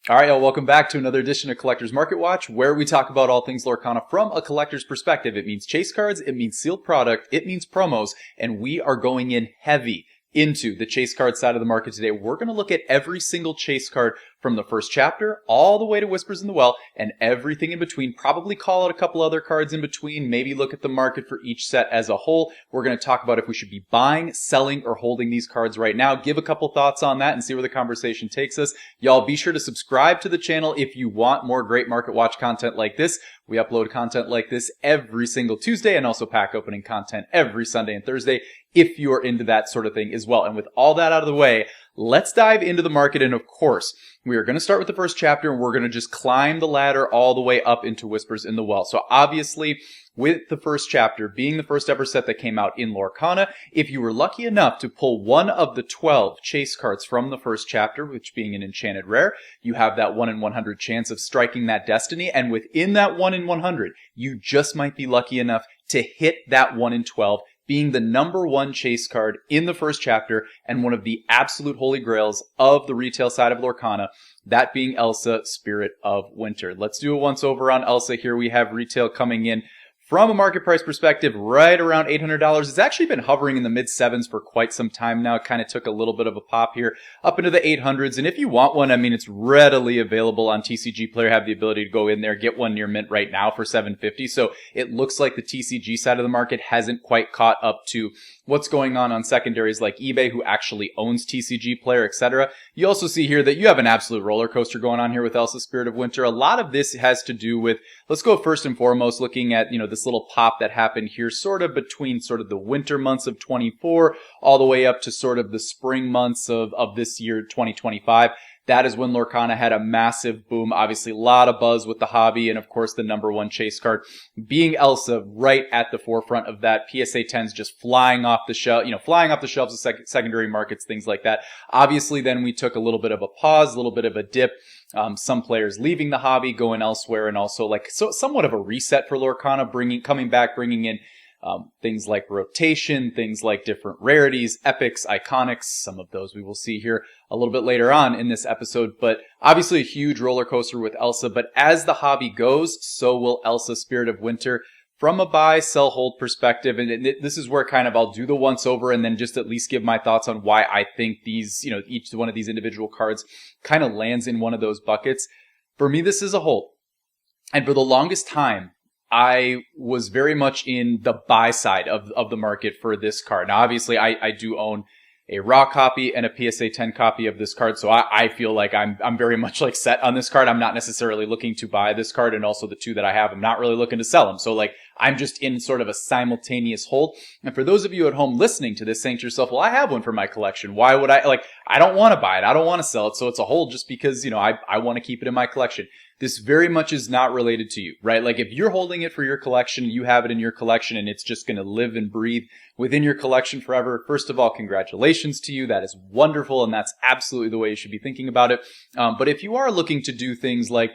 All right, y'all, welcome back to another edition of Collector's Market Watch, where we talk about all things Lorcana from a collector's perspective. It means chase cards, it means sealed product, it means promos, and we are going in heavy into the chase card side of the market today. We're going to look at every single chase card from the first chapter all the way to Whispers in the Well and everything in between. Probably call out a couple other cards in between, maybe look at the market for each set as a whole. We're going to talk about if we should be buying, selling, or holding these cards right now. Give a couple thoughts on that and see where the conversation takes us. Y'all be sure to subscribe to the channel if you want more great Market Watch content like this. We upload content like this every single Tuesday and also pack opening content every Sunday and Thursday if you're into that sort of thing as well. And with all that out of the way, let's dive into the market. And of course, we are going to start with the first chapter and we're going to just climb the ladder all the way up into Whispers in the Well. So obviously, with the first chapter being the first ever set that came out in Lorcana, if you were lucky enough to pull one of the 12 chase cards from the first chapter, which being an enchanted rare, you have that 1 in 100 chance of striking that destiny. And within that 1 in 100, you just might be lucky enough to hit that 1 in 12, being the number one chase card in the first chapter and one of the absolute holy grails of the retail side of Lorcana, that being Elsa, Spirit of Winter. Let's do a once over on Elsa here. We have retail coming in from a market price perspective, right around $800. It's actually been hovering in the mid-7s for quite some time now. It kind of took a little bit of a pop here up into the 800s. And if you want one, I mean, it's readily available on TCG Player. Have the ability to go in there, get one near mint right now for $750. So it looks like the TCG side of the market hasn't quite caught up to what's going on secondaries like eBay, who actually owns TCG Player, etc. You also see here that you have an absolute roller coaster going on here with Elsa Spirit of Winter. A lot of this has to do with, let's go first and foremost looking at, this little pop that happened here sort of between sort of the winter months of 24 all the way up to sort of the spring months of this year, 2025. That is when Lorcana had a massive boom. Obviously, a lot of buzz with the hobby, and of course, the number one chase card being Elsa right at the forefront of that. PSA 10s just flying off the shelf, flying off the shelves of secondary markets, things like that. Obviously, then we took a little bit of a pause, a little bit of a dip. Some players leaving the hobby, going elsewhere, and also somewhat of a reset for Lorcana, coming back, bringing in things like rotation, things like different rarities, epics, iconics. Some of those we will see here a little bit later on in this episode. But obviously a huge roller coaster with Elsa. But as the hobby goes, so will Elsa Spirit of Winter from a buy, sell, hold perspective. And this is where kind of I'll do the once over and then just at least give my thoughts on why I think these, each one of these individual cards kind of lands in one of those buckets. For me, this is a hold. And for the longest time, I was very much in the buy side of the market for this card. Now, obviously, I do own a raw copy and a PSA 10 copy of this card, so I feel like I'm very much set on this card. I'm not necessarily looking to buy this card, and also the two that I have, I'm not really looking to sell them. So I'm just in sort of a simultaneous hold. And for those of you at home listening to this, saying to yourself, well, I have one for my collection. Why would I don't want to buy it. I don't want to sell it. So it's a hold just because, I want to keep it in my collection. This very much is not related to you, right? If you're holding it for your collection, you have it in your collection and it's just going to live and breathe within your collection forever. First of all, congratulations to you. That is wonderful. And that's absolutely the way you should be thinking about it. But if you are looking to do things like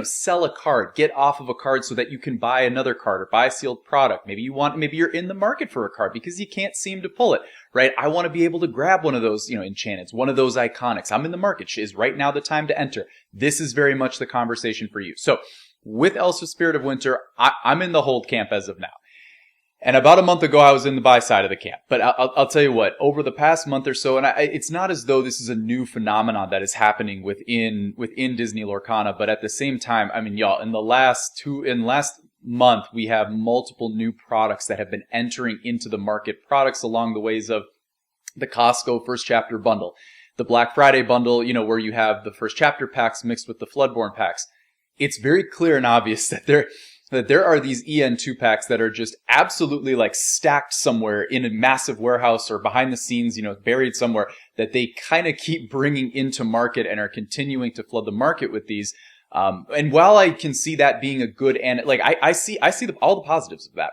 sell a card, get off of a card so that you can buy another card or buy a sealed product. Maybe you're in the market for a card because you can't seem to pull it, right? I want to be able to grab one of those, enchantments, one of those iconics. I'm in the market. Is right now the time to enter? This is very much the conversation for you. So with Elsa Spirit of Winter, I'm in the hold camp as of now. And about a month ago, I was in the buy side of the camp. But I'll tell you what, over the past month or so, and it's not as though this is a new phenomenon that is happening within Disney Lorcana, but at the same time, I mean, y'all, in the last month, we have multiple new products that have been entering into the market. Products along the ways of the Costco first chapter bundle, the Black Friday bundle, where you have the first chapter packs mixed with the Floodborne packs. It's very clear and obvious that there are these EN2 packs that are just absolutely stacked somewhere in a massive warehouse or behind the scenes, buried somewhere, that they kind of keep bringing into market and are continuing to flood the market with these. And while I can see that being a good, and I see all the positives of that.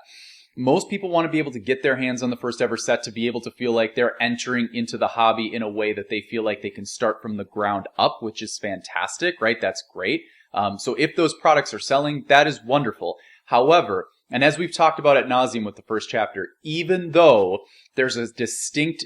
Most people want to be able to get their hands on the first ever set to be able to feel like they're entering into the hobby in a way that they feel like they can start from the ground up, which is fantastic, right? That's great. So if those products are selling, that is wonderful. However, And as we've talked about ad nauseum with the first chapter, even though there's a distinct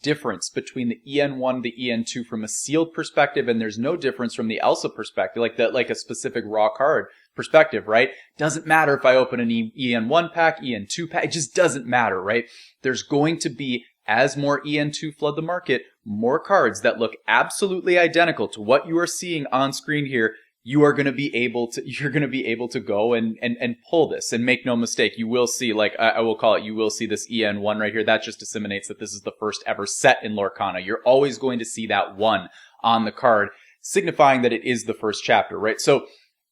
difference between the EN1 and the EN2 from a sealed perspective, and there's no difference from the ELSA perspective, like a specific raw card perspective, right? Doesn't matter if I open an EN1 pack, EN2 pack, it just doesn't matter, right? There's going to be, as more EN2 flood the market, more cards that look absolutely identical to what you are seeing on screen here. You're going to be able to go and pull this, and make no mistake, you will see, like I will call it, you will see this EN1 right here. That just disseminates that this is the first ever set in Lorcana. You're always going to see that 1 on the card, signifying that it is the first chapter, right? So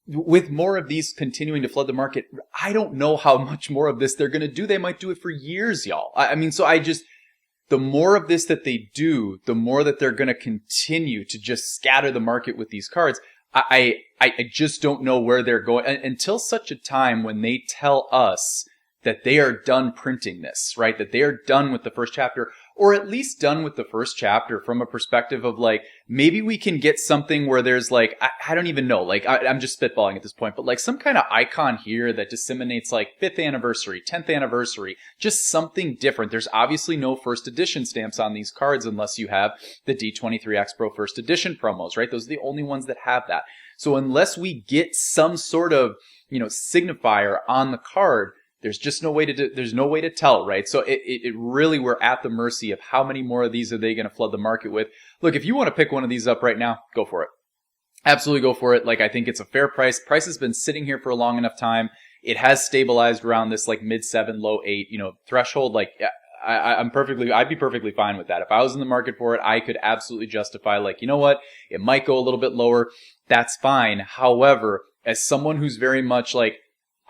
with more of these continuing to flood the market, I don't know how much more of this they're going to do. They might do it for years, y'all. I mean, so the more of this that they do, the more that they're going to continue to just scatter the market with these cards. I just don't know where they're going until such a time when they tell us that they are done printing this, right? That they are done with the first chapter, or at least done with the first chapter from a perspective of like, maybe we can get something where there's like, I don't even know, like I'm just spitballing at this point, but like some kind of icon here that disseminates like 5th anniversary, 10th anniversary, just something different. There's obviously no first edition stamps on these cards unless you have the D23X Pro first edition promos, right? Those are the only ones that have that. So unless we get some sort of, signifier on the card, there's just no way to tell, right? So it really, we're at the mercy of how many more of these are they going to flood the market with. Look, if you want to pick one of these up right now, go for it. Absolutely go for it. Like, I think it's a fair price. Price has been sitting here for a long enough time. It has stabilized around this like mid-7, low-8, threshold. Like, I'd be perfectly fine with that. If I was in the market for it, I could absolutely justify, like, you know what? It might go a little bit lower. That's fine. However, as someone who's very much like,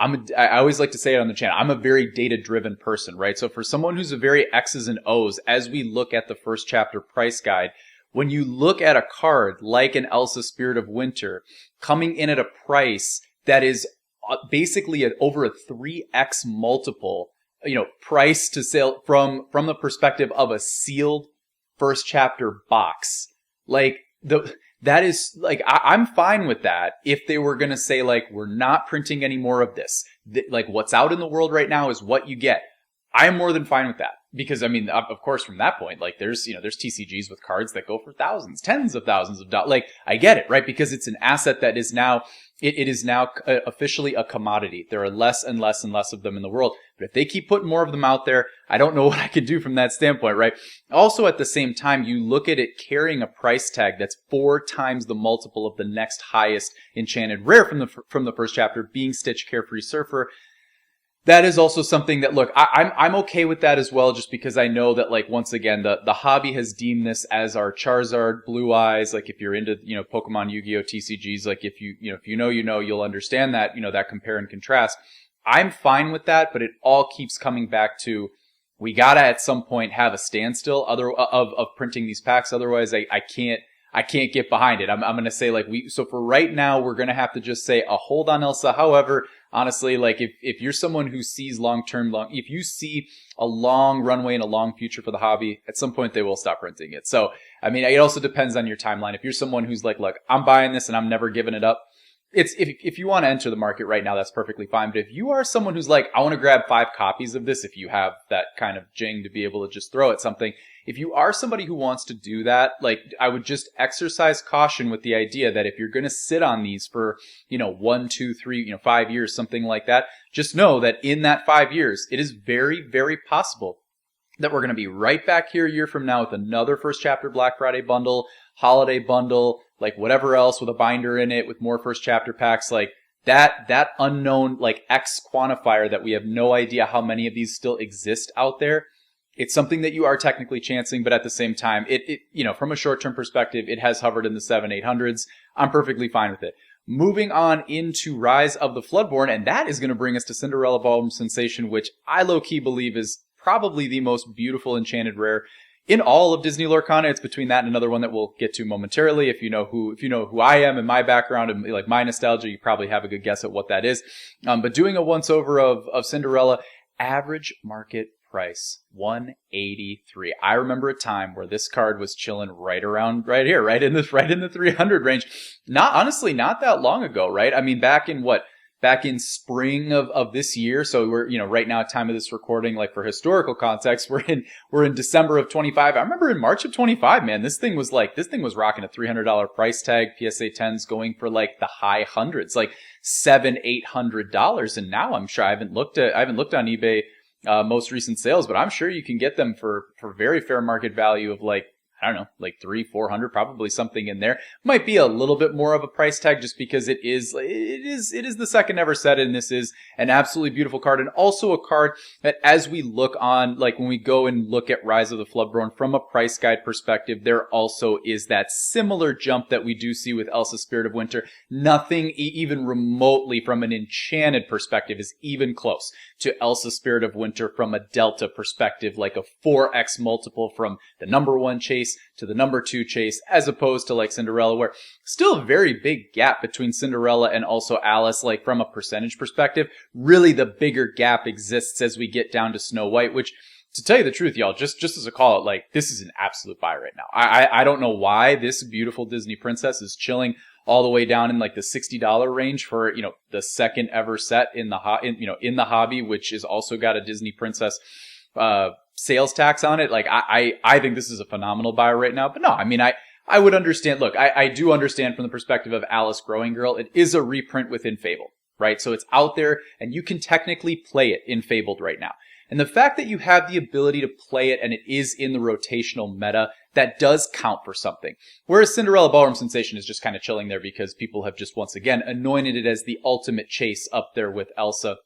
I always like to say it on the channel, I'm a very data-driven person, right? So for someone who's a very X's and O's, as we look at the first chapter price guide, when you look at a card like an Elsa Spirit of Winter coming in at a price that is basically over a 3x multiple, price to sale from the perspective of a sealed first chapter box, like that is like, I'm fine with that if they were going to say, like, we're not printing any more of this. Like, what's out in the world right now is what you get. I'm more than fine with that. Because, I mean, of course, from that point, like, there's TCGs with cards that go for thousands, tens of thousands of dollars. Like, I get it, right? Because it's an asset that is now, it is now officially a commodity. There are less and less and less of them in the world. But if they keep putting more of them out there, I don't know what I could do from that standpoint, right? Also, at the same time, you look at it carrying a price tag that's 4 times the multiple of the next highest enchanted rare from the first chapter, being Stitch Carefree Surfer. That is also something that, look, I'm okay with that as well, just because I know that, like, once again, the hobby has deemed this as our Charizard, Blue Eyes. Like, if you're into, Pokemon, Yu-Gi-Oh, TCGs, like, if you know, you'll understand that, that compare and contrast. I'm fine with that, but it all keeps coming back to, we gotta at some point have a standstill of printing these packs. Otherwise, I can't get behind it. I'm gonna say, like, so for right now, we're gonna have to just say a hold on Elsa. However, honestly, like, if you're someone who sees if you see a long runway and a long future for the hobby, at some point they will stop printing it. So, I mean, it also depends on your timeline. If you're someone who's like, look, I'm buying this and I'm never giving it up, if you want to enter the market right now, that's perfectly fine. But if you are someone who's like, I want to grab 5 copies of this, if you have that kind of jing to be able to just throw at something, if you are somebody who wants to do that, like, I would just exercise caution with the idea that if you're going to sit on these for, 1, 2, 3, 5 years, something like that, just know that in that 5 years, it is very, very possible that we're going to be right back here a year from now with another first chapter Black Friday bundle, holiday bundle, like whatever else with a binder in it with more first chapter packs, like that unknown, like, X quantifier that we have no idea how many of these still exist out there. It's something that you are technically chancing, but at the same time, it from a short-term perspective, it has hovered in the 700-800s. I'm perfectly fine with it. Moving on into Rise of the Floodborn, and that is going to bring us to Cinderella Ballroom Sensation, which I low-key believe is probably the most beautiful enchanted rare in all of Disney Lorcana. It's between that and another one that we'll get to momentarily. If you know who I am and my background and like my nostalgia, you probably have a good guess at what that is. But doing a once-over of Cinderella, average market price, $183. I remember a time where this card was chilling right in the 300 range. Not that long ago, right? I mean, back in back in spring of this year. So we're, right now, time of this recording, like for historical context, we're in December of 25. I remember in March of 25, man, this thing was rocking a $300 price tag. PSA 10s going for like the high hundreds, like $700-800. And now I'm sure I haven't looked on eBay, most recent sales, but I'm sure you can get them for very fair market value of like, I don't know, like $300-400, probably something in there. Might be a little bit more of a price tag just because it is the second ever set, and this is an absolutely beautiful card, and also a card that as we look on, like when we go and look at Rise of the Floodborn from a price guide perspective, there also is that similar jump that we do see with Elsa Spirit of Winter. Nothing even remotely from an enchanted perspective is even close to Elsa Spirit of Winter from a delta perspective, like a 4x multiple from the number 1 chase to the number 2 chase, as opposed to like Cinderella, where still a very big gap between Cinderella and also Alice, like from a percentage perspective. Really the bigger gap exists as we get down to Snow White, which, to tell you the truth, y'all, just as a call out, like this is an absolute buy right now. I don't know why this beautiful Disney princess is chilling all the way down in like the $60 range for, the second ever set in the hobby, which is also got a Disney princess sales tax on it. Like I think this is a phenomenal buy right now. But no, I mean, I would understand. Look, I do understand from the perspective of Alice Growing Girl, it is a reprint within Fabled, right? So it's out there and you can technically play it in Fabled right now. And the fact that you have the ability to play it and it is in the rotational meta, that does count for something. Whereas Cinderella Ballroom Sensation is just kind of chilling there because people have just once again anointed it as the ultimate chase up there with Elsa.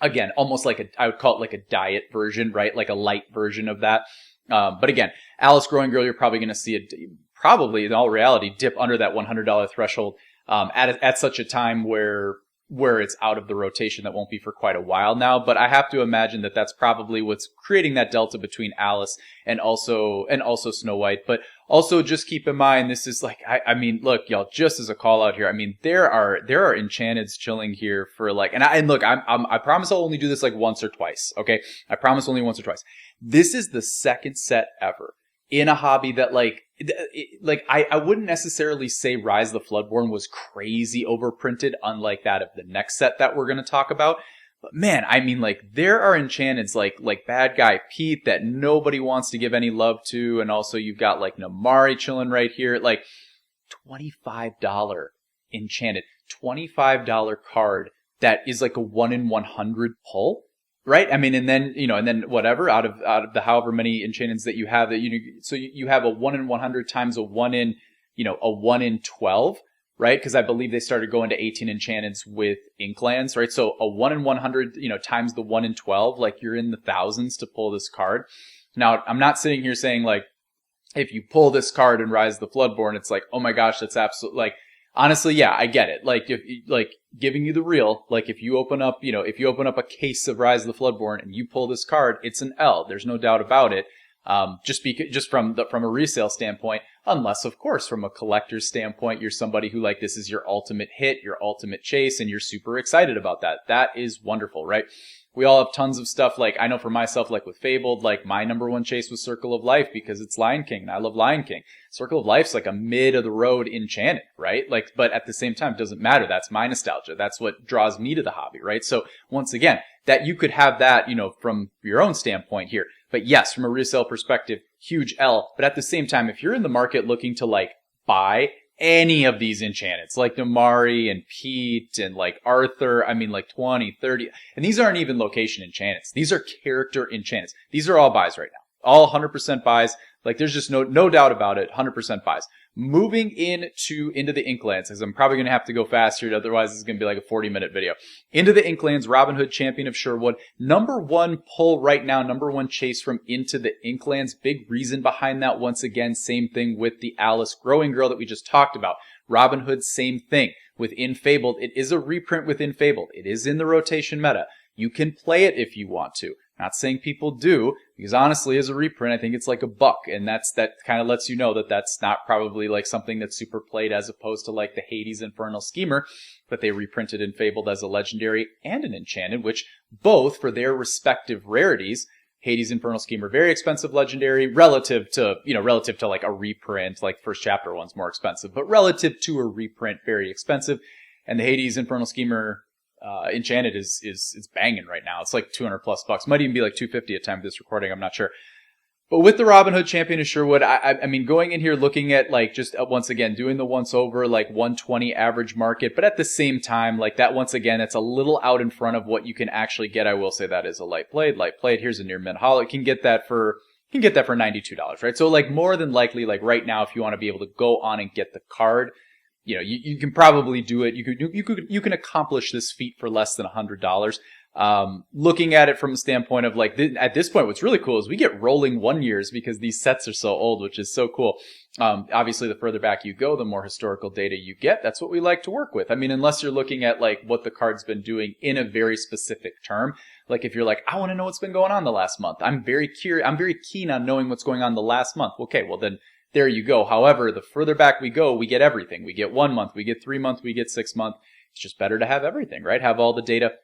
Again, almost like I would call it like a diet version, right? Like a light version of that. But again, Alice Growing Girl, you're probably going to see it, probably in all reality, dip under that $100 threshold at such a time where it's out of the rotation. That won't be for quite a while now. But I have to imagine that that's probably what's creating that delta between Alice and also Snow White. But also just keep in mind, this is like, I mean, look, y'all, just as a call out here, I mean, there are enchanteds chilling here for like, and look, I promise I'll only do this like once or twice. Okay. I promise only once or twice. This is the second set ever in a hobby that I wouldn't necessarily say Rise of the Floodborn was crazy overprinted, unlike that of the next set that we're going to talk about. But man, I mean, like, there are enchanteds like Bad Guy Pete that nobody wants to give any love to. And also you've got like Namari chilling right here, like $25 enchanted, $25 card that is like a 1 in 100 pull. Right? I mean, and then whatever, out of the however many enchantments that you have, so you have a 1 in 100 times a 1 in, a 1 in 12, right? Because I believe they started going to 18 enchantments with Inklands, right? So a 1 in 100, times the 1 in 12, like you're in the thousands to pull this card. Now, I'm not sitting here saying like, if you pull this card in Rise of the Floodborn, it's like, oh my gosh, that's absolutely like, honestly, yeah, I get it. Like, if giving you the real, like if you open up a case of Rise of the Floodborn and you pull this card, it's an L. There's no doubt about it. Just from a resale standpoint, unless of course from a collector's standpoint, you're somebody who like this is your ultimate hit, your ultimate chase, and you're super excited about that. That is wonderful, right? We all have tons of stuff. Like I know for myself, like with Fabled, like my number 1 chase was Circle of Life because it's Lion King and I love Lion King. Circle of Life's like a mid of the road enchanted, right? Like, but at the same time, it doesn't matter. That's my nostalgia. That's what draws me to the hobby, right? So once again, that you could have that, from your own standpoint here. But yes, from a resale perspective, huge L. But at the same time, if you're in the market looking to like buy any of these enchantments, like Namari and Pete and like Arthur, I mean like 20, 30, and these aren't even location enchantments. These are character enchantments. These are all buys right now. All 100% buys. Like there's just no doubt about it. 100% buys. Moving into the Inklands, because I'm probably going to have to go faster, otherwise this is going to be like a 40-minute video. Into the Inklands, Robin Hood, Champion of Sherwood. Number 1 pull right now, number 1 chase from Into the Inklands. Big reason behind that, once again, same thing with the Alice Growing Girl that we just talked about. Robin Hood, same thing. Within Fabled, it is a reprint within Fabled. It is in the rotation meta. You can play it if you want to. Not saying people do, because honestly, as a reprint, I think it's like $1, and that kind of lets you know that that's not probably like something that's super played as opposed to like the Hades Infernal Schemer that they reprinted in Fabled as a legendary and an enchanted, which both for their respective rarities, Hades Infernal Schemer, very expensive legendary relative to like a reprint, like first chapter one's more expensive, but relative to a reprint, very expensive. And the Hades Infernal Schemer Enchanted is banging right now. It's like 200 plus bucks. Might even be like 250 at time of this recording. I'm not sure. But with the Robin Hood Champion of Sherwood, I mean, going in here, looking at like just once again, doing the once over, like 120 average market, but at the same time, like that once again, it's a little out in front of what you can actually get. I will say that is a light played. Here's a near mint hollow. You can get that for $92, right? So like more than likely, like right now, if you want to be able to go on and get the card, you know, you can probably do it. You can accomplish this feat for less than $100. Looking at it from a standpoint of like, at this point, what's really cool is we get rolling 1 years because these sets are so old, which is so cool. Obviously the further back you go, the more historical data you get. That's what we like to work with. I mean, unless you're looking at like what the card's been doing in a very specific term. Like if you're like, I want to know what's been going on the last month. I'm very keen on knowing what's going on the last month. Okay, well then there you go. However, the further back we go, we get everything. We get 1 month, we get 3 months, we get 6 months. It's just better to have everything, right? Have all the data.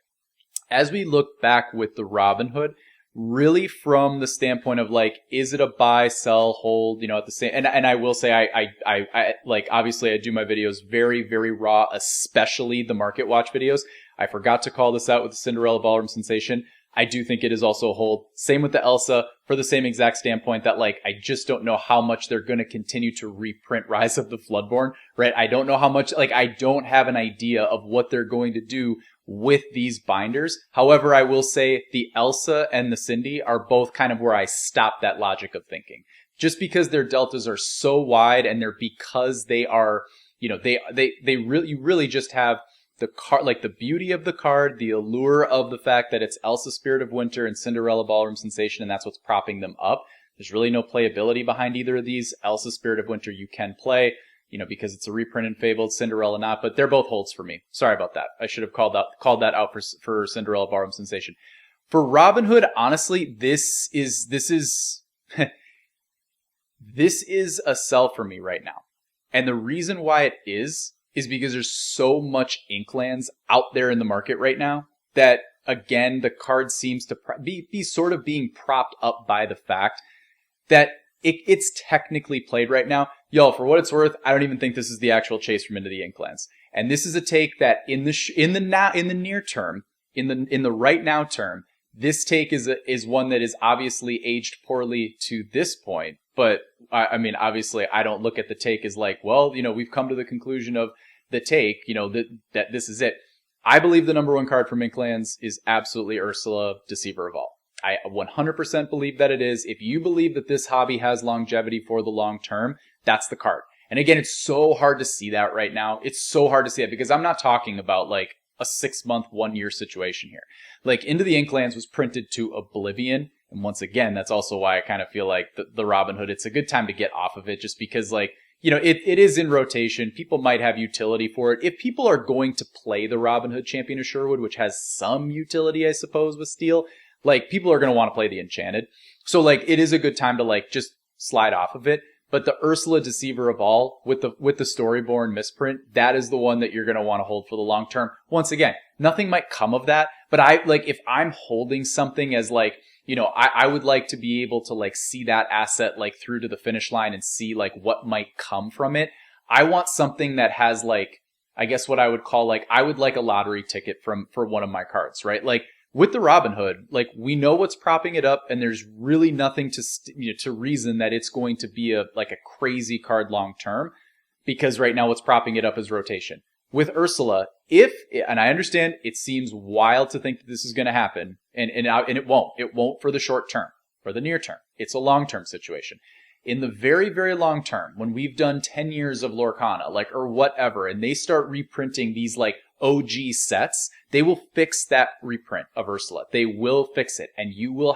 As we look back with the Robin Hood, really from the standpoint of like, is it a buy, sell, hold, you know, at the same, and I will say I like, obviously I do my videos very, very raw, especially the market watch videos. I forgot to call this out with the Cinderella Ballroom Sensation. I do think it is also a hold. Same with the Elsa for the same exact standpoint that like, I just don't know how much they're going to continue to reprint Rise of the Floodborn, right? I don't know how much, like, I don't have an idea of what they're going to do with these binders. However, I will say the Elsa and the Cindy are both kind of where I stop that logic of thinking. Just because their deltas are so wide and they're because they are, you know, you really just have the card, like the beauty of the card, the allure of the fact that it's Elsa Spirit of Winter and Cinderella Ballroom Sensation, and that's what's propping them up. There's really no playability behind either of these. Elsa Spirit of Winter you can play, you know, because it's a reprint and Fabled, Cinderella not, but they're both holds for me. Sorry about that. I should have called that out for Cinderella Ballroom Sensation. For Robin Hood, honestly, this is this is a sell for me right now. And the reason why it is because there's so much Inklands out there in the market right now that, again, the card seems to be sort of being propped up by the fact that it's technically played right now. Yo, for what it's worth, I don't even think this is the actual chase from Into the Inklands. And this is a take that in the near term, in the right now term, this take is one that is obviously aged poorly to this point. But I mean, obviously, I don't look at the take as like, well, you know, we've come to the conclusion of the take, you know, that this is it. I believe the number one card from Inklands is absolutely Ursula, Deceiver of All. I 100% believe that it is. If you believe that this hobby has longevity for the long term, that's the card. And again, it's so hard to see that right now. It's so hard to see it because I'm not talking about like a 6 month, 1 year situation here. Like Into the Inklands was printed to oblivion. And once again, that's also why I kind of feel like the Robin Hood, it's a good time to get off of it just because like, you know, it is in rotation. People might have utility for it. If people are going to play the Robin Hood Champion of Sherwood, which has some utility, I suppose, with steel, like people are going to want to play the Enchanted. So like it is a good time to like just slide off of it. But the Ursula Deceiver of All with the Storyborn misprint, that is the one that you're going to want to hold for the long term. Once again, nothing might come of that. But I like if I'm holding something as like, you know, I would like to be able to like see that asset like through to the finish line and see like what might come from it. I want something that has like, I guess what I would call like, I would like a lottery ticket for one of my cards, right? Like with the Robin Hood, like we know what's propping it up and there's really nothing to reason that it's going to be a crazy card long term because right now what's propping it up is rotation. With Ursula, and I understand it seems wild to think that this is going to happen, and it won't. It won't for the short term, for the near term. It's a long-term situation. In the very, very long term, when we've done 10 years of Lorcana, like, or whatever, and they start reprinting these, like, OG sets, they will fix that reprint of Ursula. They will fix it, and you will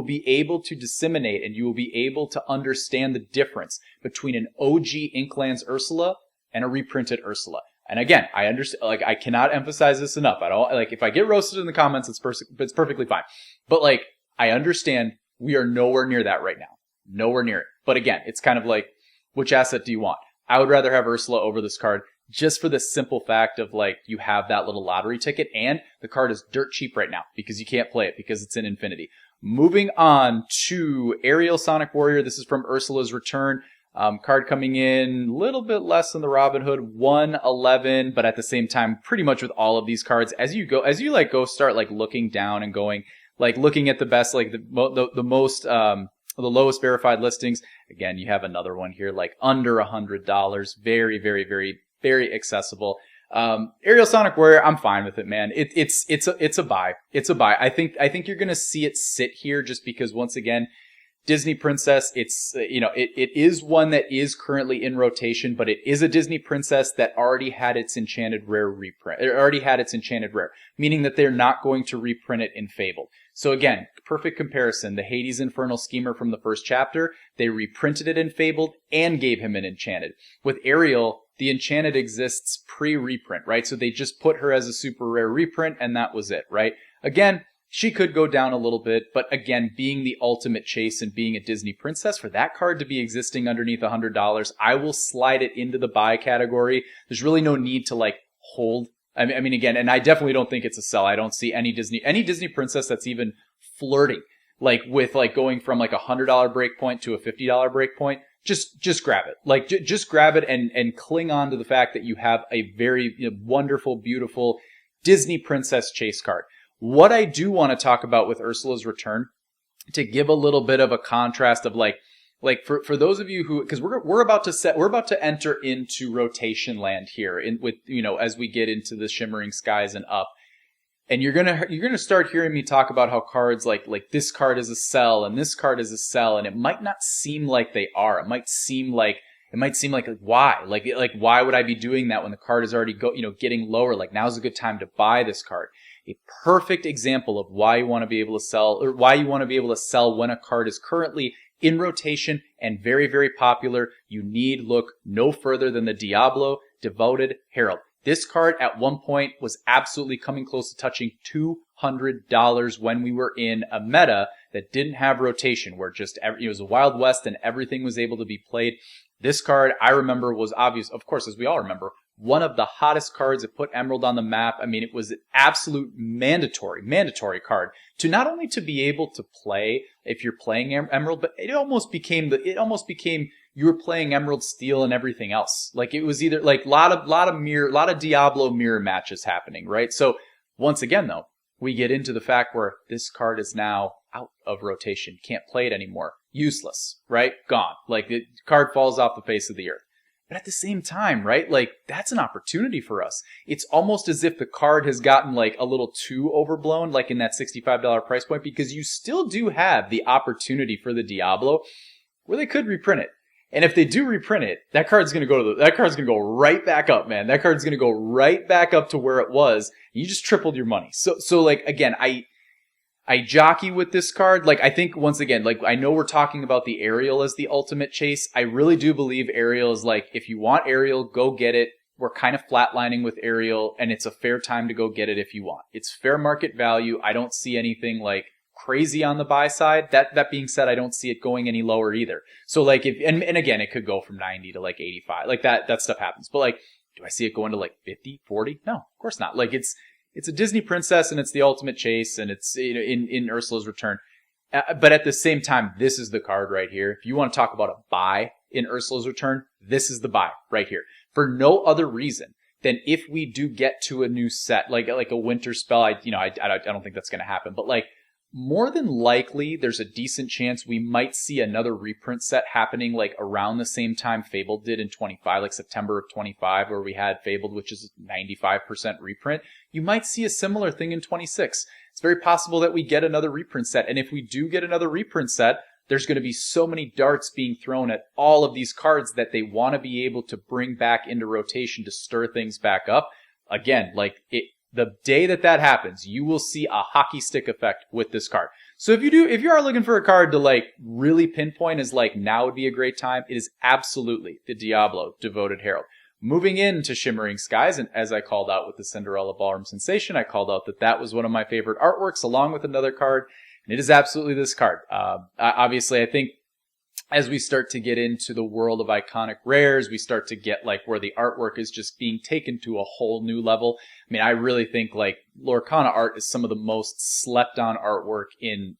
be able to disseminate, and you will be able to understand the difference between an OG Inklands Ursula and a reprinted Ursula. And again, I understand, like, I cannot emphasize this enough. I don't, like, if I get roasted in the comments, it's perfectly fine. But, like, I understand we are nowhere near that right now. Nowhere near it. But again, it's kind of like, which asset do you want? I would rather have Ursula over this card just for the simple fact of, like, you have that little lottery ticket, and the card is dirt cheap right now because you can't play it because it's in Infinity. Moving on to Aerial Sonic Warrior. This is from Ursula's Return. Card coming in a little bit less than the Robin Hood, 111, but at the same time, pretty much with all of these cards, as you like go start like looking down and going, like looking at the best, like the most, the lowest verified listings. Again, you have another one here, like under $100, very, very, very, very accessible. Aerial Sonic Warrior, I'm fine with it, man. It's a buy. It's a buy. I think you're gonna see it sit here just because, once again, Disney Princess, it's, it is one that is currently in rotation, but it is a Disney Princess that already had its Enchanted Rare reprint. It already had its Enchanted Rare, meaning that they're not going to reprint it in Fabled. So again, perfect comparison. The Hades Infernal Schemer from the first chapter, they reprinted it in Fabled and gave him an Enchanted. With Ariel, the Enchanted exists pre-reprint, right? So they just put her as a super rare reprint and that was it, right? Again, she could go down a little bit, but again, being the ultimate chase and being a Disney princess, for that card to be existing underneath $100, I will slide it into the buy category. There's really no need to like hold. I mean, again, and I definitely don't think it's a sell. I don't see any Disney princess that's even flirting like with like going from like $100 breakpoint to a $50 breakpoint. Just grab it. Like just grab it and cling on to the fact that you have a very wonderful, beautiful Disney princess chase card. What I do want to talk about with Ursula's Return, to give a little bit of a contrast of like for those of you who, because we're about to enter into rotation land here with as we get into the Shimmering Skies and up, and you're gonna start hearing me talk about how cards like this card is a sell and this card is a sell, and it might not seem like they are. It might seem like why? Like why would I be doing that when the card is already getting lower? Like, now's a good time to buy this card. A perfect example of why you want to be able to sell, or why you want to be able to sell when a card is currently in rotation and very, very popular. You need look no further than the Diablo Devoted Herald. This card at one point was absolutely coming close to touching $200 when we were in a meta that didn't have rotation, where just it was a Wild West and everything was able to be played. This card, I remember, was obvious, of course, as we all remember, one of the hottest cards that put Emerald on the map. I mean, it was an absolute mandatory card to not only to be able to play if you're playing Emerald, but it almost became you were playing Emerald Steel and everything else. Like, it was either like lot of Diablo mirror matches happening, right? So once again, though, we get into the fact where this card is now out of rotation, can't play it anymore, useless, right? Gone. Like, the card falls off the face of the earth. But at the same time, right, like, that's an opportunity for us. It's almost as if the card has gotten like a little too overblown, like in that $65 price point, because you still do have the opportunity for the Diablo where they could reprint it. And if they do reprint it, that card's going to go right back up, man. That card's going to go right back up to where it was. You just tripled your money. So like, again, I jockey with this card. Like, I think, once again, like, I know we're talking about the Ariel as the ultimate chase. I really do believe Ariel is like, if you want Ariel, go get it. We're kind of flatlining with Ariel, and it's a fair time to go get it if you want. It's fair market value. I don't see anything like crazy on the buy side. That being said, I don't see it going any lower either. So like, and again, it could go from 90 to like 85. Like, that stuff happens. But like, do I see it going to like 50, 40? No, of course not. Like, it's a Disney princess and it's the ultimate chase, and it's in Ursula's Return. But at the same time, this is the card right here. If you want to talk about a buy in Ursula's Return, this is the buy right here. For no other reason than if we do get to a new set, like a winter spell, I don't think that's going to happen. But like, more than likely, there's a decent chance we might see another reprint set happening like around the same time Fabled did in 25, like September of 25, where we had Fabled, which is 95% reprint. You might see a similar thing in 26. It's very possible that we get another reprint set. And if we do get another reprint set, there's going to be so many darts being thrown at all of these cards that they want to be able to bring back into rotation to stir things back up. Again, like, the day that happens, you will see a hockey stick effect with this card. So if you are looking for a card to like really pinpoint as like, now would be a great time, it is absolutely the Diablo Devoted Herald. Moving into Shimmering Skies, and as I called out with the Cinderella Ballroom Sensation, I called out that was one of my favorite artworks, along with another card, and it is absolutely this card. Obviously, I think as we start to get into the world of iconic rares, we start to get like where the artwork is just being taken to a whole new level. I mean, I really think like Lorcana art is some of the most slept on artwork in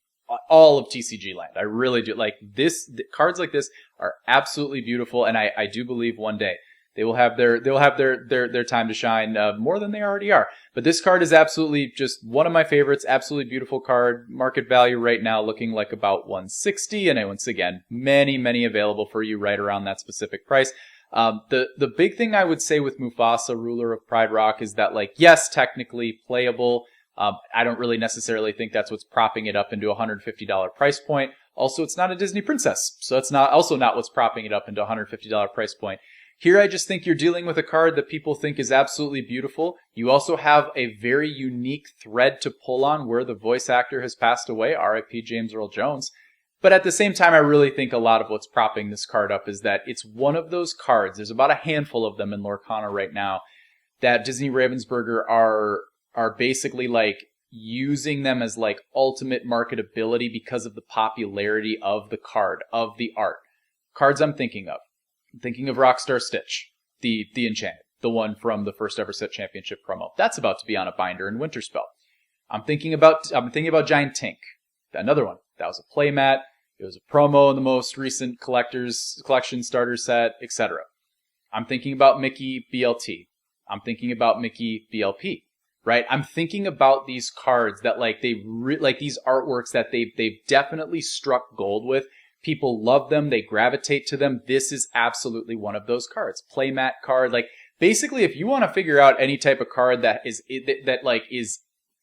all of TCG land. I really do. Like this, cards like this are absolutely beautiful, and I do believe one day they will have their time to shine more than they already are. But this card is absolutely just one of my favorites. Absolutely beautiful card. Market value right now looking like about 160, and once again, many available for you right around that specific price. The big thing I would say with Mufasa, Ruler of Pride Rock, is that, like, yes, technically playable. I don't really necessarily think that's what's propping it up into a $150 price point. Also, it's not a Disney princess, so it's not what's propping it up into a $150 price point. Here, I just think you're dealing with a card that people think is absolutely beautiful. You also have a very unique thread to pull on where the voice actor has passed away, R.I.P. James Earl Jones. But at the same time, I really think a lot of what's propping this card up is that it's one of those cards, there's about a handful of them in Lorcana right now, that Disney Ravensburger are basically like using them as like ultimate marketability because of the popularity of the card, of the art. Cards I'm thinking of. I'm thinking of Rockstar Stitch, the Enchanted, the one from the first ever set championship promo. That's about to be on a binder in Winterspell. I'm thinking about Giant Tink, another one. That was a playmat. It was a promo in the most recent collection starter set, etc. I'm thinking about Mickey BLT. I'm thinking about Mickey BLP. Right? I'm thinking about these cards that like like these artworks that they've definitely struck gold with. People love them. They gravitate to them. This is absolutely one of those cards. Playmat card. Like basically, if you want to figure out any type of card that is,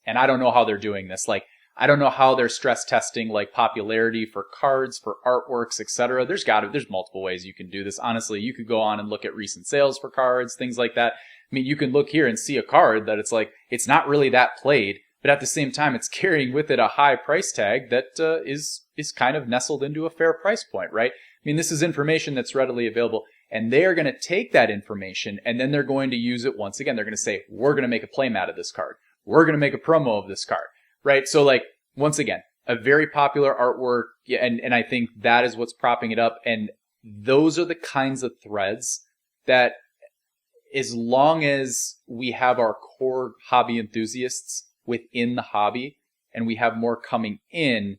and I don't know how they're doing this. Like, I don't know how they're stress testing like popularity for cards, for artworks, etc. There's multiple ways you can do this. Honestly, you could go on and look at recent sales for cards, things like that. I mean, you can look here and see a card that it's like, it's not really that played, but at the same time, it's carrying with it a high price tag that is kind of nestled into a fair price point, right? I mean, this is information that's readily available, and they are going to take that information and then they're going to use it once again. They're going to say, we're going to make a playmat of this card. We're going to make a promo of this card, right? So like, once again, a very popular artwork, and I think that is what's propping it up. And those are the kinds of threads that, as long as we have our core hobby enthusiasts within the hobby and we have more coming in,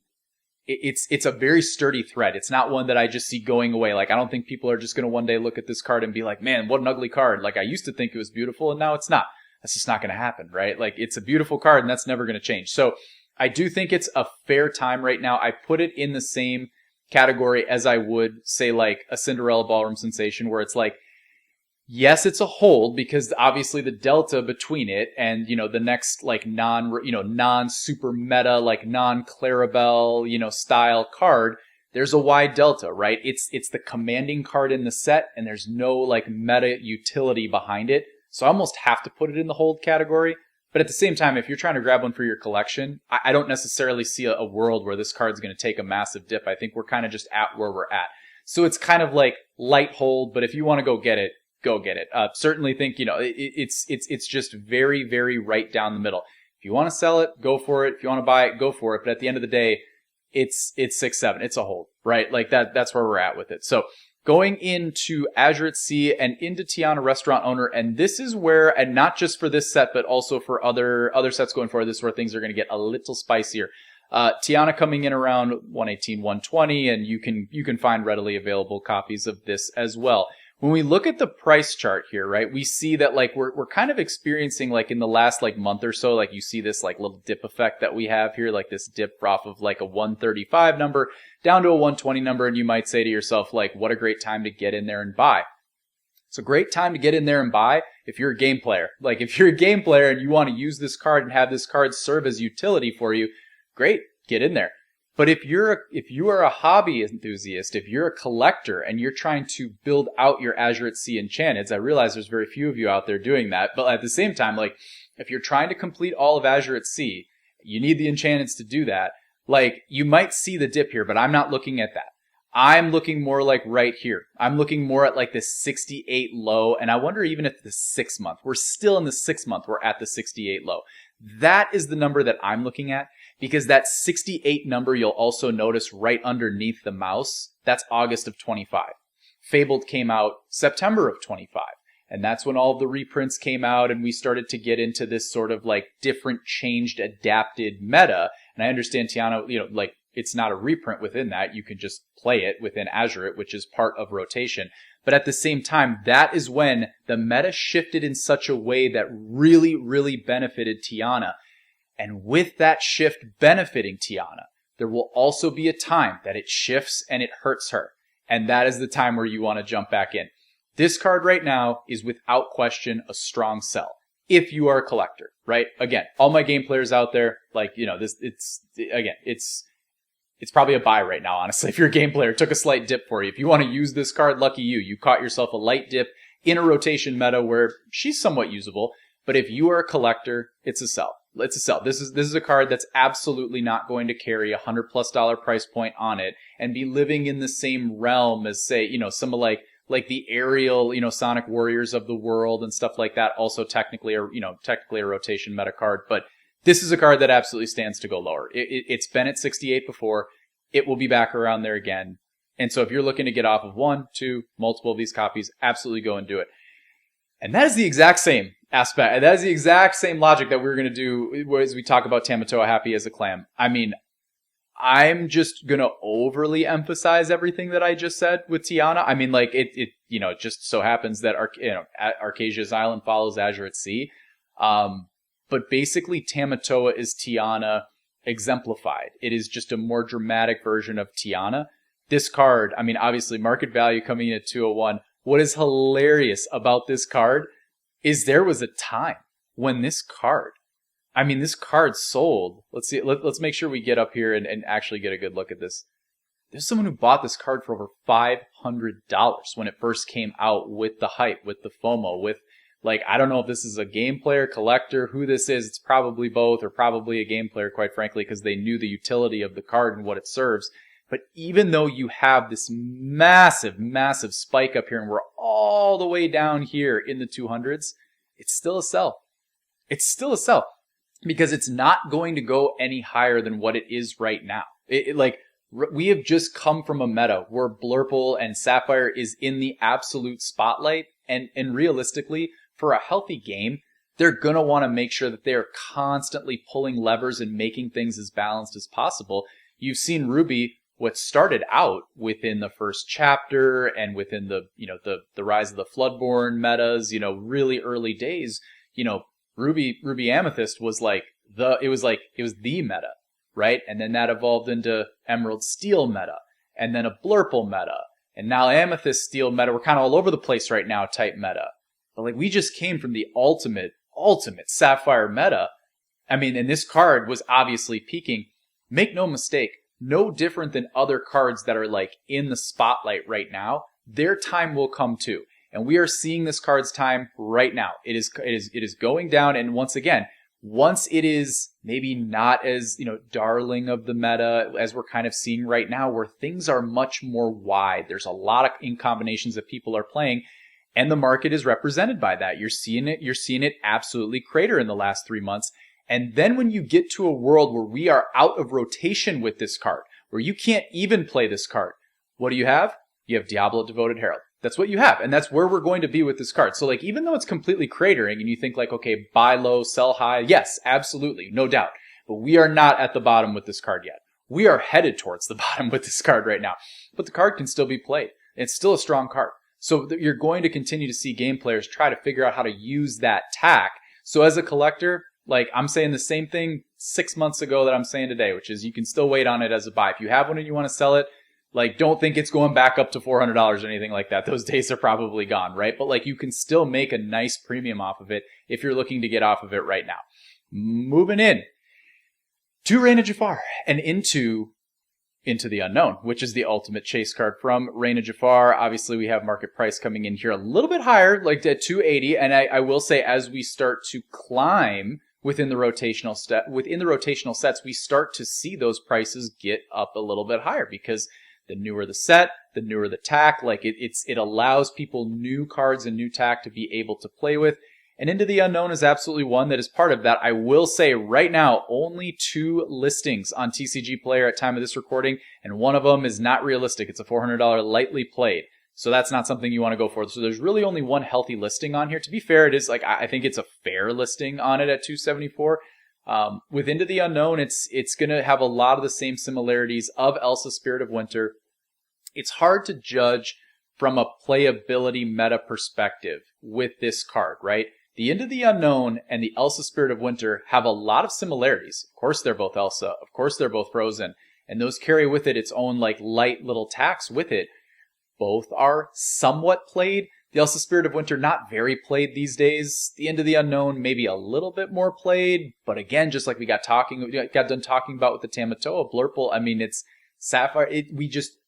it's a very sturdy thread. It's not one that I just see going away. Like, I don't think people are just going to one day look at this card and be like, man, what an ugly card. Like, I used to think it was beautiful and now it's not. That's just not going to happen, right? Like, it's a beautiful card and that's never going to change. So I do think it's a fair time right now. I put it in the same category as I would say like a Cinderella Ballroom Sensation, where it's like, yes, it's a hold because obviously the delta between it and, you know, the next like non-super meta, like non-Clarabelle, you know, style card, there's a wide delta, right? It's the commanding card in the set and there's no like meta utility behind it. So I almost have to put it in the hold category. But at the same time, if you're trying to grab one for your collection, I don't necessarily see a world where this card's going to take a massive dip. I think we're kind of just at where we're at. So it's kind of like light hold, but if you want to go get it, go get it. Certainly think, you know, it's just very, very right down the middle. If you want to sell it, go for it. If you want to buy it, go for it. But at the end of the day, it's 6-7. It's a hold, right? Like that's where we're at with it. So going into Azure at Sea and into Tiana Restaurant Owner, and this is where, and not just for this set, but also for other sets going forward, this is where things are going to get a little spicier. Tiana coming in around 118, 120, and you can find readily available copies of this as well. When we look at the price chart here, right, we see that like we're kind of experiencing like in the last like month or so, like you see this like little dip effect that we have here, like this dip off of like a 135 number down to a 120 number, and you might say to yourself like, what a great time to get in there and buy. It's a great time to get in there and buy if you're a game player. Like if you're a game player and you want to use this card and have this card serve as utility for you, great, get in there. But if you are a hobby enthusiast, if you're a collector and you're trying to build out your Azure at Sea enchanteds, I realize there's very few of you out there doing that, but at the same time, like if you're trying to complete all of Azure at Sea, you need the enchanteds to do that. Like you might see the dip here, but I'm not looking at that. I'm looking more like right here. I'm looking more at like this 68 low, and I wonder even if the 6 month. We're still in the 6 month. We're at the 68 low. That is the number that I'm looking at. Because that 68 number, you'll also notice right underneath the mouse, that's August of 25. Fabled came out September of 25. And that's when all of the reprints came out and we started to get into this sort of like different, changed, adapted meta. And I understand Tiana, you know, like it's not a reprint within that. You can just play it within Azure it, which is part of rotation. But at the same time, that is when the meta shifted in such a way that really, really benefited Tiana. And with that shift benefiting Tiana, there will also be a time that it shifts and it hurts her. And that is the time where you want to jump back in. This card right now is without question a strong sell. If you are a collector, right? Again, all my game players out there, like, you know, it's probably a buy right now, honestly. If you're a game player, it took a slight dip for you. If you want to use this card, lucky you. You caught yourself a light dip in a rotation meta where she's somewhat usable. But if you are a collector, it's a sell. It's a sell. This is a card that's absolutely not going to carry $100+ price point on it and be living in the same realm as, say, you know, some of like the aerial, you know, Sonic Warriors of the world and stuff like that. Also technically a rotation meta card. But this is a card that absolutely stands to go lower. It's been at 68 before. It will be back around there again. And so if you're looking to get off of one, two, multiple of these copies, absolutely go and do it. And that is the exact same aspect. That is the exact same logic that we're going to do as we talk about Tamatoa Happy as a Clam. I mean, I'm just going to overly emphasize everything that I just said with Tiana. I mean, like, it you know, it just so happens that Arcasia's Island follows Azure at Sea. But basically, Tamatoa is Tiana exemplified. It is just a more dramatic version of Tiana. This card, I mean, obviously, market value coming in at 201. What is hilarious about this card is there was a time when this card sold. Let's see. Let's make sure we get up here and actually get a good look at this. There's someone who bought this card for over $500 when it first came out, with the hype, with the FOMO, with, like, I don't know if this is a game player, collector, who this is. It's probably both, or probably a game player, quite frankly, because they knew the utility of the card and what it serves. But even though you have this massive, massive spike up here and we're all the way down here in the 200s, it's still a sell. It's still a sell because it's not going to go any higher than what it is right now. We have just come from a meta where Blurple and Sapphire is in the absolute spotlight. And realistically, for a healthy game, they're going to want to make sure that they are constantly pulling levers and making things as balanced as possible. You've seen Ruby, what started out within the first chapter and within the, you know, the rise of the Floodborn metas, you know, really early days, you know, Ruby Amethyst was it was the meta, right? And then that evolved into Emerald Steel meta, and then a Blurple meta, and now Amethyst Steel meta. We're kind of all over the place right now type meta. But like, we just came from the ultimate Sapphire meta. I mean, and this card was obviously peaking. Make no mistake, no different than other cards that are like in the spotlight right now. Their time will come too. And we are seeing this card's time right now. It is going down. And once again, once it is maybe not as, you know, darling of the meta as we're kind of seeing right now, where things are much more wide. There's a lot of in combinations that people are playing, and the market is represented by that. You're seeing it absolutely crater in the last 3 months. And then when you get to a world where we are out of rotation with this card, where you can't even play this card, what do you have? You have Diablo Devoted Herald. That's what you have. And that's where we're going to be with this card. So like, even though it's completely cratering and you think like, okay, buy low, sell high. Yes, absolutely. No doubt. But we are not at the bottom with this card yet. We are headed towards the bottom with this card right now. But the card can still be played. It's still a strong card. So you're going to continue to see game players try to figure out how to use that tack. So as a collector, like, I'm saying the same thing 6 months ago that I'm saying today, which is you can still wait on it as a buy. If you have one and you want to sell it, like, don't think it's going back up to $400 or anything like that. Those days are probably gone, right? But like, you can still make a nice premium off of it if you're looking to get off of it right now. Moving in to Reign of Jafar and into the Unknown, which is the ultimate chase card from Reign of Jafar. Obviously, we have market price coming in here a little bit higher, like at 280. And I will say, as we start to climb within the rotational sets, we start to see those prices get up a little bit higher, because the newer the set, the newer the tack, like it allows people new cards and new tack to be able to play with. And Into the Unknown is absolutely one that is part of that. I will say right now, only 2 listings on TCG Player at time of this recording, and one of them is not realistic. It's a $400 lightly played. So that's not something you want to go for. So there's really only one healthy listing on here. To be fair, it is like, I think it's a fair listing on it at 274. With Into the Unknown, it's going to have a lot of the same similarities of Elsa Spirit of Winter. It's hard to judge from a playability meta perspective with this card, right? The Into the Unknown and the Elsa Spirit of Winter have a lot of similarities. Of course, they're both Elsa. Of course, they're both Frozen. And those carry with it its own like light little tax with it. Both are somewhat played. The Elsa Spirit of Winter, not very played these days. The Into the Unknown, maybe a little bit more played. But again, just like we got done talking about with the Tamatoa Blurple, I mean, it's Sapphire.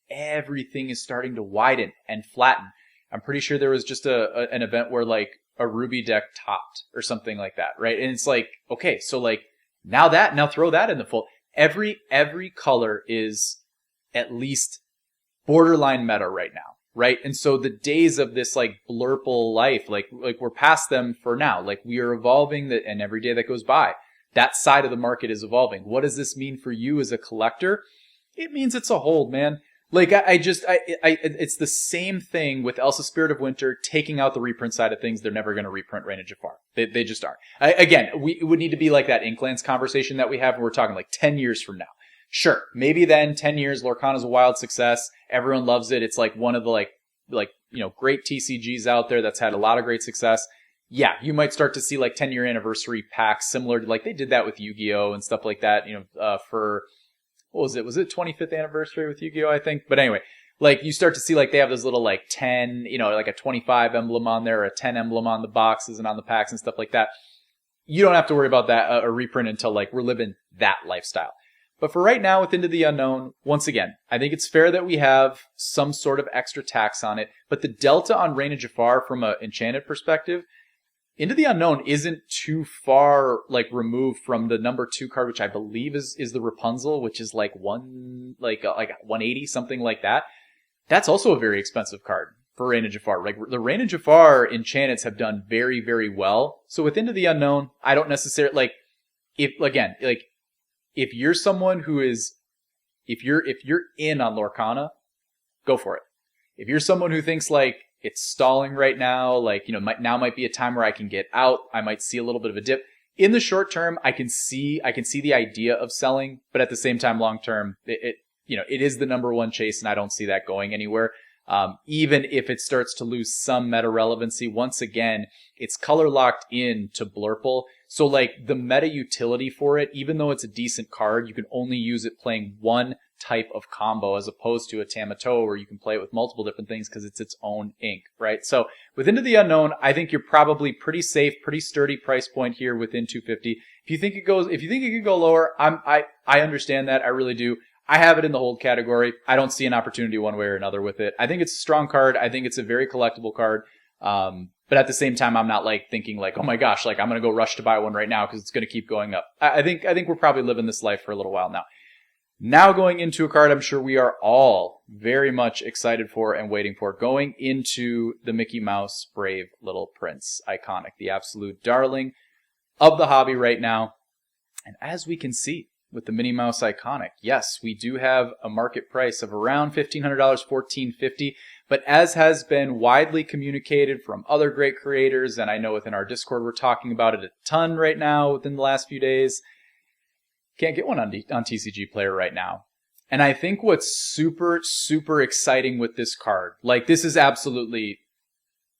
Everything is starting to widen and flatten. I'm pretty sure there was just an event where like a Ruby deck topped or something like that, right? And it's like, okay, so like now throw that in the fold. Every color is at least borderline meta right now, right? And so the days of this like blurple life, like we're past them for now. Like we are evolving, and every day that goes by, that side of the market is evolving. What does this mean for you as a collector? It means it's a hold, man. Like it's the same thing with Elsa Spirit of Winter taking out the reprint side of things. They're never going to reprint Reign of Jafar. They just aren't. Again, it would need to be like that Inklands conversation that we have. And we're talking like 10 years from now. Sure, maybe then 10 years, Lorcana's a wild success. Everyone loves it. It's like one of the great TCGs out there that's had a lot of great success. Yeah, you might start to see like 10-year anniversary packs similar to like they did that with Yu-Gi-Oh and stuff like that. For what was it? Was it 25th anniversary with Yu-Gi-Oh, I think? But anyway, like you start to see like they have those little like 10, like a 25 emblem on there, or a 10 emblem on the boxes and on the packs and stuff like that. You don't have to worry about that, a reprint until like we're living that lifestyle. But for right now, with Into the Unknown, once again, I think it's fair that we have some sort of extra tax on it. But the delta on Reign of Jafar from an Enchanted perspective, Into the Unknown isn't too far like removed from the number 2 card, which I believe is the Rapunzel, which is like 180, something like that. That's also a very expensive card for Reign of Jafar. Like the Reign of Jafar Enchanteds have done very, very well. So with Into the Unknown, I don't necessarily if you're someone who is, if you're in on Lorcana, go for it. If you're someone who thinks like it's stalling right now, like, now might be a time where I can get out, I might see a little bit of a dip. In the short term, I can see the idea of selling, but at the same time, long term, it is the number 1 chase, and I don't see that going anywhere. Even if it starts to lose some meta relevancy, once again, it's color locked in to Blurple. So like the meta utility for it, even though it's a decent card, you can only use it playing one type of combo as opposed to a Tamatoa where you can play it with multiple different things because it's its own ink, right? So with Into the Unknown, I think you're probably pretty safe, pretty sturdy price point here within 250. If you think it could go lower, I understand that. I really do. I have it in the hold category. I don't see an opportunity one way or another with it. I think it's a strong card. I think it's a very collectible card. But at the same time, I'm not like thinking like, oh my gosh, like I'm going to go rush to buy one right now because it's going to keep going up. I think we're probably living this life for a little while now. Now going into a card I'm sure we are all very much excited for and waiting for. Going into the Mickey Mouse Brave Little Prince iconic, the absolute darling of the hobby right now. And as we can see with the Minnie Mouse iconic, yes, we do have a market price of around $1,500, $1,450. But as has been widely communicated from other great creators, and I know within our Discord we're talking about it a ton right now within the last few days, can't get one on TCG Player right now. And I think what's super, super exciting with this card, like this is absolutely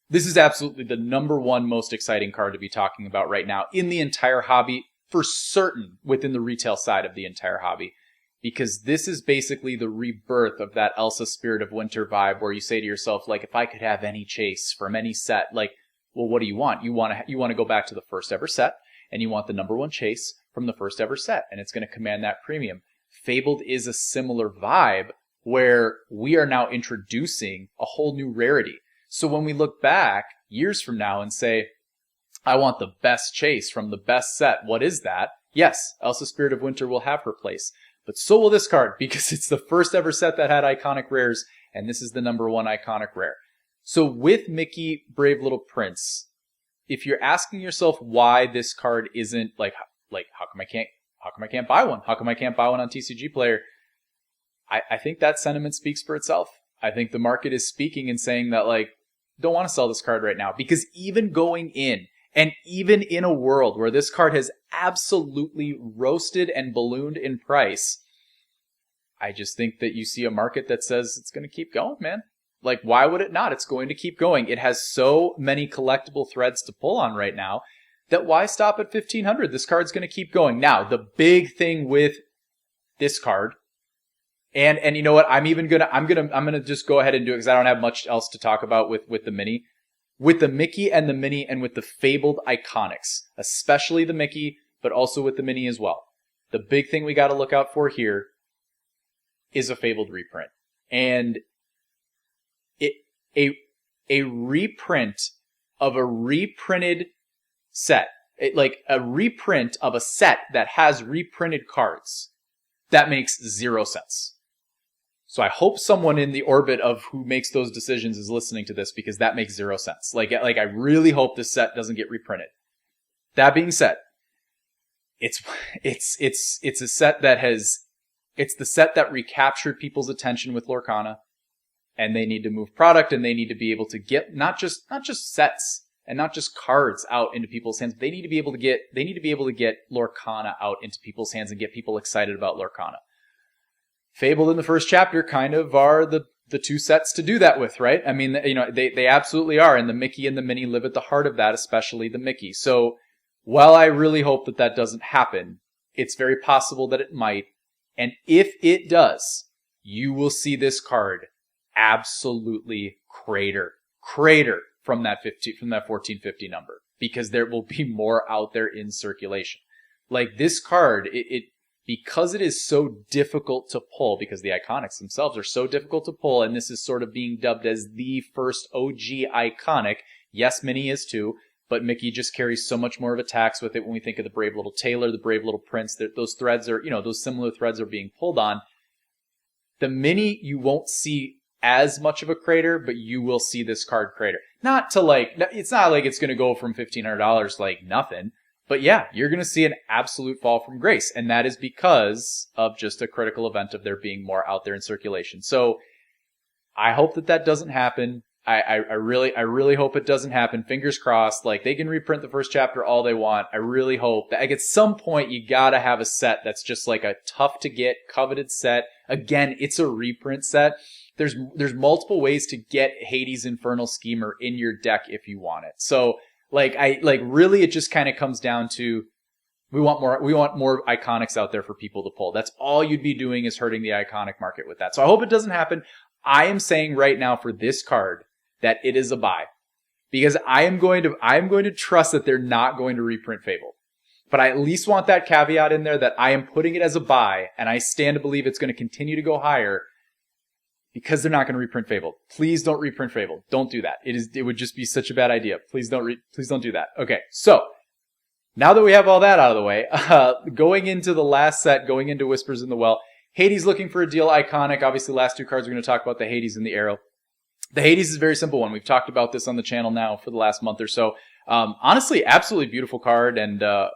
the number 1 most exciting card to be talking about right now in the entire hobby, for certain within the retail side of the entire hobby. Because this is basically the rebirth of that Elsa Spirit of Winter vibe where you say to yourself, like, if I could have any chase from any set, like, well, what do you want? You want to go back to the first ever set, and you want the number 1 chase from the first ever set, and it's going to command that premium. Fabled is a similar vibe where we are now introducing a whole new rarity. So when we look back years from now and say, I want the best chase from the best set, what is that? Yes, Elsa Spirit of Winter will have her place. But so will this card, because it's the first ever set that had iconic rares, and this is the number 1 iconic rare. So with Mickey Brave Little Prince, if you're asking yourself why this card isn't like how come I can't buy one? How come I can't buy one on TCG Player? I think that sentiment speaks for itself. I think the market is speaking and saying that like, don't want to sell this card right now, because even going in, and even in a world where this card has absolutely roasted and ballooned in price. I just think that you see a market that says it's going to keep going, man. Like, why would it not? It's going to keep going. It has so many collectible threads to pull on right now that why stop at 1,500? This card's going to keep going. Now, the big thing with this card, and you know what? I'm gonna just go ahead and do it because I don't have much else to talk about with the mini. With the Mickey and the mini and with the fabled iconics, especially the Mickey, but also with the mini as well. The big thing we got to look out for here is a fabled reprint. And a reprint of a reprinted set, like a reprint of a set that has reprinted cards, that makes zero sense. So I hope someone in the orbit of who makes those decisions is listening to this, because that makes zero sense. Like I really hope this set doesn't get reprinted. That being said, it's a set that it's the set that recaptured people's attention with Lorcana, and they need to move product, and they need to be able to get not just sets and not just cards out into people's hands. But they need to be able to get Lorcana out into people's hands and get people excited about Lorcana. Fabled in the first chapter kind of are the two sets to do that with, right? I mean, you know, they absolutely are, and the Mickey and the Mini live at the heart of that, especially the Mickey. So while I really hope that doesn't happen, it's very possible that it might. And if it does, you will see this card absolutely crater from that 1450 number, because there will be more out there in circulation. Like this card, because it is so difficult to pull, because the iconics themselves are so difficult to pull, and this is sort of being dubbed as the first OG iconic. Yes, Minnie is too, but Mickey just carries so much more of a tax with it when we think of the Brave Little Tailor, the Brave Little Prince. Those threads are, those similar threads are being pulled on. The Mini, you won't see as much of a crater, but you will see this card crater. It's not like it's going to go from $1,500 like nothing. But yeah, you're going to see an absolute fall from grace. And that is because of just a critical event of there being more out there in circulation. So I hope that doesn't happen. I really hope it doesn't happen. Fingers crossed. Like, they can reprint the first chapter all they want. I really hope that at some point you got to have a set that's just like a tough to get, coveted set. Again, it's a reprint set. There's multiple ways to get Hades Infernal Schemer in your deck if you want it. So really it just kind of comes down to we want more iconics out there for people to pull. That's all you'd be doing, is hurting the iconic market with that. So I hope it doesn't happen. I am saying right now for this card that it is a buy, because I'm going to trust that they're not going to reprint Fable. But I at least want that caveat in there that I am putting it as a buy, and I stand to believe it's going to continue to go higher, because they're not going to reprint Fable. Please don't reprint Fable. Don't do that. It would just be such a bad idea. Please don't do that. Okay, so now that we have all that out of the way, going into the last set, going into Whispers in the Well, Hades looking for a deal iconic. Obviously, last two cards we're going to talk about, the Hades and the Arrow. The Hades is a very simple one. We've talked about this on the channel now for the last month or so. Honestly, absolutely beautiful card, and a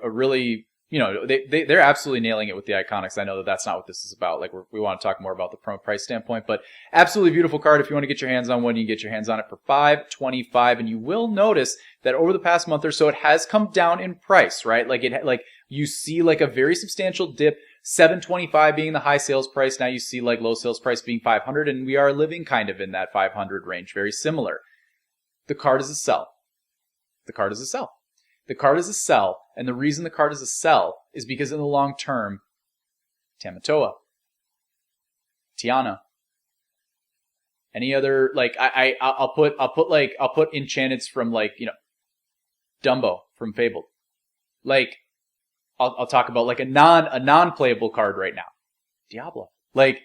really, they're absolutely nailing it with the iconics. I know that that's not what this is about. Like, we want to talk more about the promo price standpoint, but absolutely beautiful card. If you want to get your hands on one, you can get your hands on it for $5.25, and you will notice that over the past month or so, it has come down in price, right? Like you see like a very substantial dip. $7.25 being the high sales price. Now you see like low sales price being $500, and we are living kind of in that $500 range. Very similar. The card is a sell. The card is a sell. The card is a sell, and the reason the card is a sell is because in the long term, Tamatoa, Tiana, any other, like I'll put Enchanteds from Dumbo from Fabled. Like, I'll talk about like a non-playable card right now. Diablo. Like,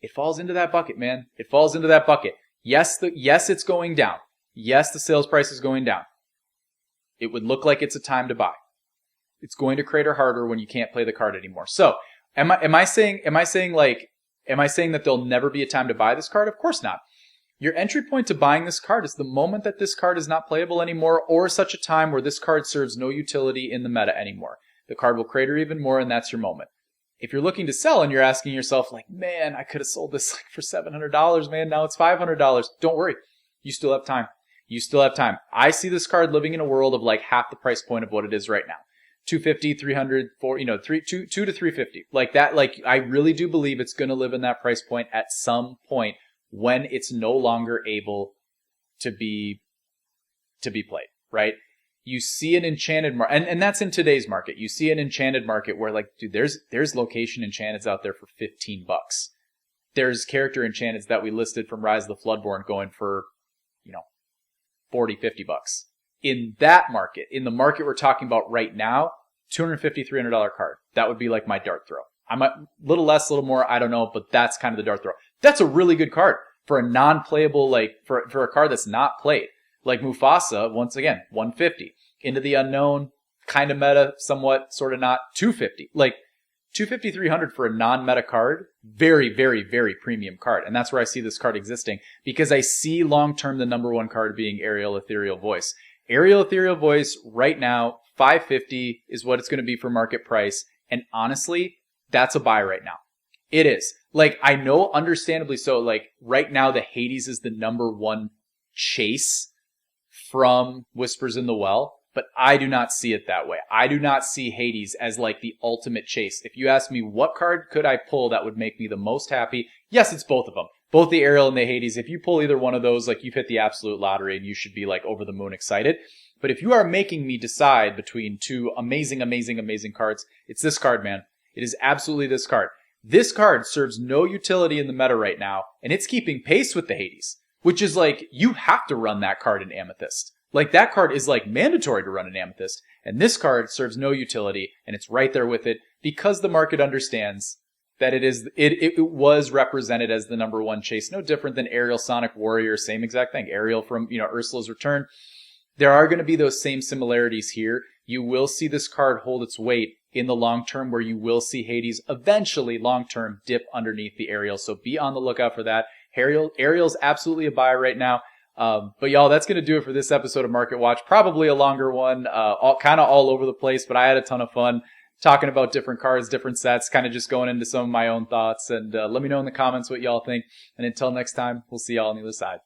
it falls into that bucket, man. It falls into that bucket. Yes, it's going down. Yes, the sales price is going down. It would look like it's a time to buy. It's going to crater harder when you can't play the card anymore. So, am I saying that there'll never be a time to buy this card? Of course not. Your entry point to buying this card is the moment that this card is not playable anymore, or such a time where this card serves no utility in the meta anymore. The card will crater even more, and that's your moment. If you're looking to sell and you're asking yourself, like, man, I could have sold this for $700, man, now it's $500. Don't worry. You still have time. You still have time. I see this card living in a world of like half the price point of what it is right now. 250, 300, 4, 2 to 350. Like that, like I really do believe it's going to live in that price point at some point when it's no longer able to be played, right? You see an enchanted market, and that's in today's market. You see an enchanted market where like, dude, there's location enchanteds out there for $15. There's character enchanteds that we listed from Rise of the Floodborn going for, 40, $50. In that market, in the market we're talking about right now, $250, $300 card. That would be like my dart throw. I might, little less, a little more, I don't know, but that's kind of the dart throw. That's a really good card for a non-playable, like for a card that's not played. Like Mufasa, once again, 150. Into the Unknown, kind of meta, somewhat, sort of not, 250. Like 250, 300 for a non-meta card, very, very, very premium card. And that's where I see this card existing, because I see long-term the number one card being Aerial Ethereal Voice. Aerial Ethereal Voice right now, $550 is what it's going to be for market price. And honestly, that's a buy right now. It is. Like, I know understandably so, like right now the Hades is the number one chase from Whispers in the Well, but I do not see it that way. I do not see Hades as like the ultimate chase. If you ask me what card could I pull that would make me the most happy, yes, it's both of them. Both the Aerial and the Hades. If you pull either one of those, like you've hit the absolute lottery and you should be like over the moon excited. But if you are making me decide between two amazing, amazing, amazing cards, it's this card, man. It is absolutely this card. This card serves no utility in the meta right now, and it's keeping pace with the Hades, which is like, you have to run that card in Amethyst. Like, that card is like mandatory to run in Amethyst, and this card serves no utility, and it's right there with it because the market understands that it was represented as the number one chase, no different than Aerial Sonic Warrior, same exact thing. Aerial from, Ursula's Return. There are going to be those same similarities here. You will see this card hold its weight in the long term, where you will see Hades eventually long term dip underneath the Aerial. So be on the lookout for that. Aerial's absolutely a buy right now. But y'all, that's going to do it for this episode of Market Watch. Probably a longer one, kind of all over the place, but I had a ton of fun talking about different cards, different sets, kind of just going into some of my own thoughts. And let me know in the comments what y'all think. And until next time, we'll see y'all on the other side.